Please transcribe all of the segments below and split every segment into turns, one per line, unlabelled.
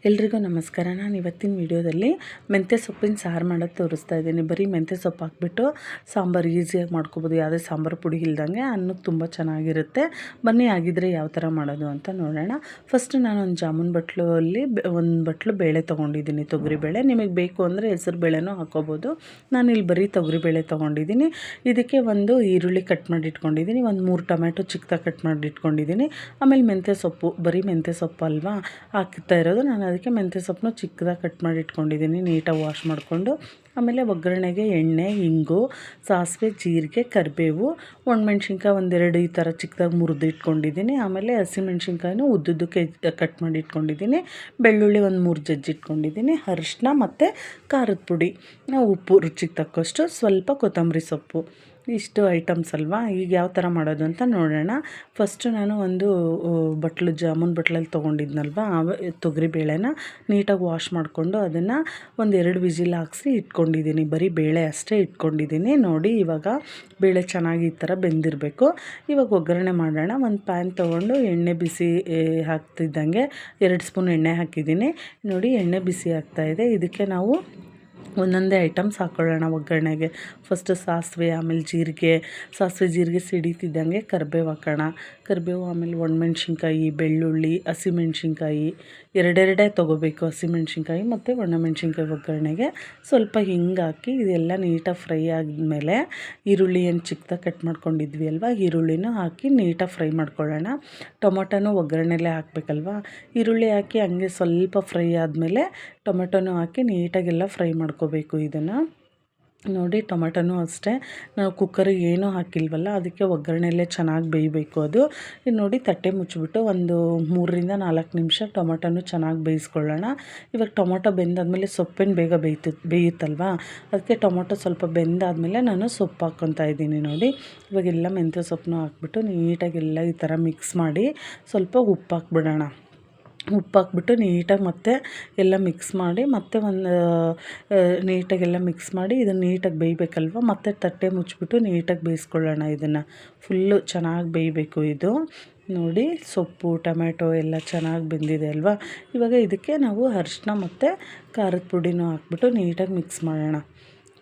ಎಲ್ರಿಗೂ ನಮಸ್ಕಾರ. ನಾನು ಇವತ್ತಿನ ವಿಡಿಯೋದಲ್ಲಿ ಮೆಂತ್ಯ ಸೊಪ್ಪಿನ ಸಾರು ಮಾಡೋದು ತೋರಿಸ್ತಾ ಇದ್ದೀನಿ. ಬರೀ ಮೆಂತ್ಯ ಸೊಪ್ಪು ಹಾಕ್ಬಿಟ್ಟು ಸಾಂಬಾರು ಈಸಿಯಾಗಿ ಮಾಡ್ಕೋಬೋದು, ಯಾವುದೇ ಸಾಂಬಾರು ಪುಡಿ ಇಲ್ದಂಗೆ. ಅನ್ನಕ್ಕೆ ತುಂಬ ಚೆನ್ನಾಗಿರುತ್ತೆ. ಬನ್ನಿ ಆಗಿದ್ರೆ ಯಾವ ಥರ ಮಾಡೋದು ಅಂತ ನೋಡೋಣ. ಫಸ್ಟ್ ನಾನು ಒಂದು ಜಾಮೂನ್ ಬಟ್ಲಲ್ಲಿ ಒಂದು ಬಟ್ಲು ಬೇಳೆ ತೊಗೊಂಡಿದ್ದೀನಿ, ತೊಗರಿಬೇಳೆ. ನಿಮಗೆ ಬೇಕು ಅಂದರೆ ಹೆಸರು ಬೇಳೆನೂ ಹಾಕ್ಕೋಬೋದು. ನಾನಿಲ್ಲಿ ಬರೀ ತೊಗರಿಬೇಳೆ ತೊಗೊಂಡಿದ್ದೀನಿ. ಇದಕ್ಕೆ ಒಂದು ಈರುಳ್ಳಿ ಕಟ್ ಮಾಡಿ ಇಟ್ಕೊಂಡಿದ್ದೀನಿ, ಒಂದು 3 ಟೊಮೆಟೊ ಚಿಕ್ಕದಾಗಿ ಕಟ್ ಮಾಡಿ ಇಟ್ಕೊಂಡಿದ್ದೀನಿ. ಆಮೇಲೆ ಮೆಂತ್ಯ ಸೊಪ್ಪು, ಬರೀ ಮೆಂತ್ಯ ಸೊಪ್ಪು ಅಲ್ವಾ ಹಾಕ್ತಾ ಇರೋದು. ನಾನು ಅದಕ್ಕೆ ಮೆಂತ್ಯ ಸೊಪ್ಪನ್ನು ಚಿಕ್ಕದಾಗಿ ಕಟ್ ಮಾಡಿ ಇಟ್ಕೊಂಡಿದ್ದೀನಿ, ನೀಟಾಗಿ ವಾಶ್ ಮಾಡಿಕೊಂಡು. ಆಮೇಲೆ ಒಗ್ಗರಣೆಗೆ ಎಣ್ಣೆ, ಇಂಗು, ಸಾಸಿವೆ, ಜೀರಿಗೆ, ಕರಿಬೇವು, ಒಣಮೆಣ್ಸಿನ್ಕಾಯಿ ಒಂದೆರಡು ಈ ಥರ ಚಿಕ್ಕದಾಗಿ ಮುರಿದು ಇಟ್ಕೊಂಡಿದ್ದೀನಿ. ಆಮೇಲೆ ಹಸಿಮೆಣ್ಸಿನ್ಕಾಯಿನೂ ಉದ್ದುದ್ದಕ್ಕೆ ಕಟ್ ಮಾಡಿ ಇಟ್ಕೊಂಡಿದ್ದೀನಿ. ಬೆಳ್ಳುಳ್ಳಿ ಒಂದು 3 ಜಜ್ಜಿ ಇಟ್ಕೊಂಡಿದ್ದೀನಿ. ಅರಿಶಿನ ಮತ್ತು ಖಾರದ ಪುಡಿ, ಉಪ್ಪು ರುಚಿಗೆ ತಕ್ಕಷ್ಟು, ಸ್ವಲ್ಪ ಕೊತ್ತಂಬರಿ ಸೊಪ್ಪು. ಇಷ್ಟು ಐಟಮ್ಸ್ ಅಲ್ವಾ. ಈಗ ಯಾವ ಥರ ಮಾಡೋದು ಅಂತ ನೋಡೋಣ. ಫಸ್ಟು ನಾನು ಒಂದು ಬಟ್ಲು ಜಾಮೂನ್ ಬಟ್ಲಲ್ಲಿ ತೊಗೊಂಡಿದ್ನಲ್ವ, ತೊಗರಿಬೇಳೆನ ನೀಟಾಗಿ ವಾಶ್ ಮಾಡಿಕೊಂಡು ಅದನ್ನು ಒಂದು 2 ವಿಸಿಲ್ ಹಾಕ್ಸಿ ಇಟ್ಕೊಂಡಿದ್ದೀನಿ. ಬರೀ ಬೇಳೆ ಅಷ್ಟೇ ಇಟ್ಕೊಂಡಿದ್ದೀನಿ. ನೋಡಿ, ಇವಾಗ ಬೇಳೆ ಚೆನ್ನಾಗಿ ಈ ಥರ ಬೆಂದಿರಬೇಕು. ಇವಾಗ ಒಗ್ಗರಣೆ ಮಾಡೋಣ. ಒಂದು ಪ್ಯಾನ್ ತೊಗೊಂಡು ಎಣ್ಣೆ ಬಿಸಿ ಹಾಕ್ತಿದ್ದಂಗೆ 2 ಸ್ಪೂನ್ ಎಣ್ಣೆ ಹಾಕಿದ್ದೀನಿ. ನೋಡಿ, ಎಣ್ಣೆ ಬಿಸಿ ಆಗ್ತಾಯಿದೆ. ಇದಕ್ಕೆ ನಾವು ಒಂದೊಂದೇ ಐಟಮ್ಸ್ ಹಾಕ್ಕೊಳ್ಳೋಣ ಒಗ್ಗರಣೆಗೆ. ಫಸ್ಟು ಸಾಸಿವೆ, ಆಮೇಲೆ ಜೀರಿಗೆ, ಸಾಸಿವೆ ಜೀರಿಗೆ ಸಿಡಿತಿದ್ದಂಗೆ ಕರಿಬೇವು ಹಾಕೋಣ. ಕರಿಬೇವು, ಆಮೇಲೆ ಒಣಮೆಣ್ಸಿನ್ಕಾಯಿ, ಬೆಳ್ಳುಳ್ಳಿ, ಹಸಿಮೆಣ್ಸಿನ್ಕಾಯಿ ಎರಡೆರಡೇ ತೊಗೋಬೇಕು, ಹಸಿಮೆಣ್ಸಿನ್ಕಾಯಿ ಮತ್ತು ಒಣಮೆಣ್ಸಿನ್ಕಾಯಿ ಒಗ್ಗರಣೆಗೆ. ಸ್ವಲ್ಪ ಹಿಂಗೆ ಹಾಕಿ ಇದೆಲ್ಲ ನೀಟಾಗಿ ಫ್ರೈ ಆದಮೇಲೆ ಈರುಳ್ಳಿ ಏನು ಚಿಕ್ಕದಾಗಿ ಕಟ್ ಮಾಡ್ಕೊಂಡಿದ್ವಿ ಅಲ್ವಾ, ಈರುಳ್ಳಿನೂ ಹಾಕಿ ನೀಟಾಗಿ ಫ್ರೈ ಮಾಡ್ಕೊಳ್ಳೋಣ. ಟೊಮೊಟೊನೂ ಒಗ್ಗರಣೆಲೇ ಹಾಕಬೇಕಲ್ವ. ಈರುಳ್ಳಿ ಹಾಕಿ ಹಂಗೆ ಸ್ವಲ್ಪ ಫ್ರೈ ಆದಮೇಲೆ ಟೊಮೆಟೊನೂ ಹಾಕಿ ನೀಟಾಗೆಲ್ಲ ಫ್ರೈ ಮಾಡ್ಕೋಬೇಕು ಇದನ್ನು. ನೋಡಿ, ಟೊಮೆಟೊನೂ ಅಷ್ಟೇ ನಾವು ಕುಕ್ಕರಿಗೆ ಏನೂ ಹಾಕಿಲ್ವಲ್ಲ, ಅದಕ್ಕೆ ಒಗ್ಗರಣೆಯಲ್ಲೇ ಚೆನ್ನಾಗಿ ಬೇಯಬೇಕು ಅದು. ಇದು ನೋಡಿ, ತಟ್ಟೆ ಮುಚ್ಚಿಬಿಟ್ಟು ಒಂದು 3ರಿಂದ 4 ನಿಮಿಷ ಟೊಮೆಟೊನೂ ಚೆನ್ನಾಗಿ ಬೇಯಿಸ್ಕೊಳ್ಳೋಣ. ಇವಾಗ ಟೊಮೊಟೊ ಬೆಂದಾದಮೇಲೆ ಸೊಪ್ಪೇನು ಬೇಗ ಬೇಯುತ್ತಲ್ವ, ಅದಕ್ಕೆ ಟೊಮೊಟೊ ಸ್ವಲ್ಪ ಬೆಂದಾದಮೇಲೆ ನಾನು ಸೊಪ್ಪು ಹಾಕ್ಕೊತಾ ಇದ್ದೀನಿ. ನೋಡಿ, ಇವಾಗೆಲ್ಲ ಮೆಂತ್ಯ ಸೊಪ್ಪನ್ನು ಹಾಕ್ಬಿಟ್ಟು ನೀಟಾಗೆಲ್ಲ ಈ ಥರ ಮಿಕ್ಸ್ ಮಾಡಿ ಸ್ವಲ್ಪ ಉಪ್ಪು ಹಾಕ್ಬಿಡೋಣ. ಉಪ್ಪು ಹಾಕ್ಬಿಟ್ಟು ನೀಟಾಗಿ ಮತ್ತೆ ಎಲ್ಲ ಮಿಕ್ಸ್ ಮಾಡಿ, ಮತ್ತೆ ಒಂದು ನೀಟಾಗೆಲ್ಲ ಮಿಕ್ಸ್ ಮಾಡಿ ಇದನ್ನು ನೀಟಾಗಿ ಬೇಯಬೇಕಲ್ವ. ಮತ್ತು ತಟ್ಟೆ ಮುಚ್ಚಿಬಿಟ್ಟು ನೀಟಾಗಿ ಬೇಯಿಸ್ಕೊಳ್ಳೋಣ. ಇದನ್ನು ಫುಲ್ಲು ಚೆನ್ನಾಗಿ ಬೇಯಬೇಕು ಇದು. ನೋಡಿ, ಸೊಪ್ಪು ಟೊಮೆಟೊ ಎಲ್ಲ ಚೆನ್ನಾಗಿ ಬೆಂದಿದೆ ಅಲ್ವಾ. ಇವಾಗ ಇದಕ್ಕೆ ನಾವು ಅರಿಶಿನ ಮತ್ತು ಖಾರದ ಪುಡಿನೂ ಹಾಕ್ಬಿಟ್ಟು ನೀಟಾಗಿ ಮಿಕ್ಸ್ ಮಾಡೋಣ.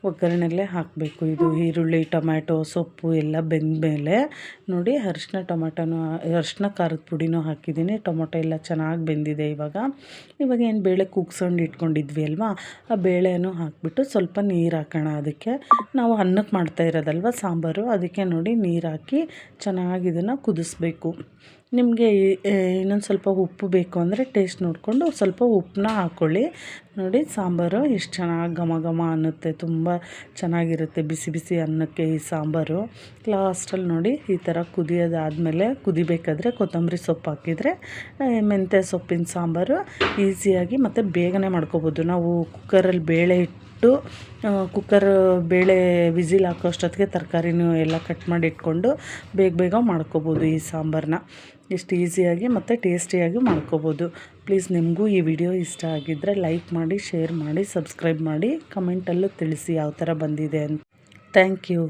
ಒಗ್ಗರಣೆಲ್ಲೇ ಹಾಕಬೇಕು ಇದು. ಈರುಳ್ಳಿ, ಟೊಮ್ಯಾಟೊ, ಸೊಪ್ಪು ಎಲ್ಲ ಬೆಂದಮೇಲೆ ನೋಡಿ, ಅರಿಶಿನ ಖಾರದ ಪುಡಿನೂ ಹಾಕಿದ್ದೀನಿ. ಟೊಮೊಟೊ ಎಲ್ಲ ಚೆನ್ನಾಗಿ ಬೆಂದಿದೆ. ಇವಾಗ ಏನು ಬೇಳೆ ಕೂಗ್ಸ್ಕೊಂಡು ಇಟ್ಕೊಂಡಿದ್ವಿ ಅಲ್ವಾ, ಆ ಬೇಳೆನೂ ಹಾಕಿಬಿಟ್ಟು ಸ್ವಲ್ಪ ನೀರು ಹಾಕೋಣ. ಅದಕ್ಕೆ ನಾವು ಅನ್ನಕ್ಕೆ ಮಾಡ್ತಾ ಇರೋದಲ್ವ ಸಾಂಬಾರು, ಅದಕ್ಕೆ ನೋಡಿ ನೀರು ಹಾಕಿ ಚೆನ್ನಾಗಿ ಇದನ್ನು ಕುದಿಸ್ಬೇಕು. ನಿಮಗೆ ಇನ್ನೊಂದು ಸ್ವಲ್ಪ ಉಪ್ಪು ಬೇಕು ಅಂದರೆ ಟೇಸ್ಟ್ ನೋಡಿಕೊಂಡು ಸ್ವಲ್ಪ ಉಪ್ಪನ್ನ ಹಾಕ್ಕೊಳ್ಳಿ. ನೋಡಿ, ಸಾಂಬಾರು ಎಷ್ಟು ಚೆನ್ನಾಗಿ ಘಮ ಘಮ ಅನ್ನುತ್ತೆ, ತುಂಬ ಚೆನ್ನಾಗಿರುತ್ತೆ ಬಿಸಿ ಬಿಸಿ ಅನ್ನಕ್ಕೆ ಈ ಸಾಂಬಾರು. ಲಾಸ್ಟಲ್ಲಿ ನೋಡಿ, ಈ ಥರ ಕುದಿಯೋದಾದಮೇಲೆ ಕುದಿಬೇಕಾದ್ರೆ ಕೊತ್ತಂಬರಿ ಸೊಪ್ಪು ಹಾಕಿದರೆ ಮೆಂತ್ಯ ಸೊಪ್ಪಿನ ಸಾಂಬಾರು ಈಸಿಯಾಗಿ ಮತ್ತು ಬೇಗನೆ ಮಾಡ್ಕೋಬೋದು. ನಾವು ಕುಕ್ಕರಲ್ಲಿ ಬೇಳೆ ಇಟ್ಟು ಬೇಳೆ ವಿಸಿಲ್ ಹಾಕೋ ಅಷ್ಟೊತ್ತಿಗೆ ತರಕಾರಿನೂ ಎಲ್ಲ ಕಟ್ ಮಾಡಿ ಇಟ್ಕೊಂಡು ಬೇಗ ಮಾಡ್ಕೋಬೋದು ಈ ಸಾಂಬಾರನ್ನ. ಎಷ್ಟು ಈಸಿಯಾಗಿ ಮತ್ತು ಟೇಸ್ಟಿಯಾಗಿ ಮಾಡ್ಕೋಬೋದು. ಪ್ಲೀಸ್ ನಿಮಗೂ ಈ ವಿಡಿಯೋ ಇಷ್ಟ ಆಗಿದ್ದರೆ ಲೈಕ್ ಮಾಡಿ, ಶೇರ್ ಮಾಡಿ, ಸಬ್ಸ್ಕ್ರೈಬ್ ಮಾಡಿ, ಕಮೆಂಟಲ್ಲೂ ತಿಳಿಸಿ ಯಾವ ಥರ ಬಂದಿದೆ ಅಂತ. Thank you.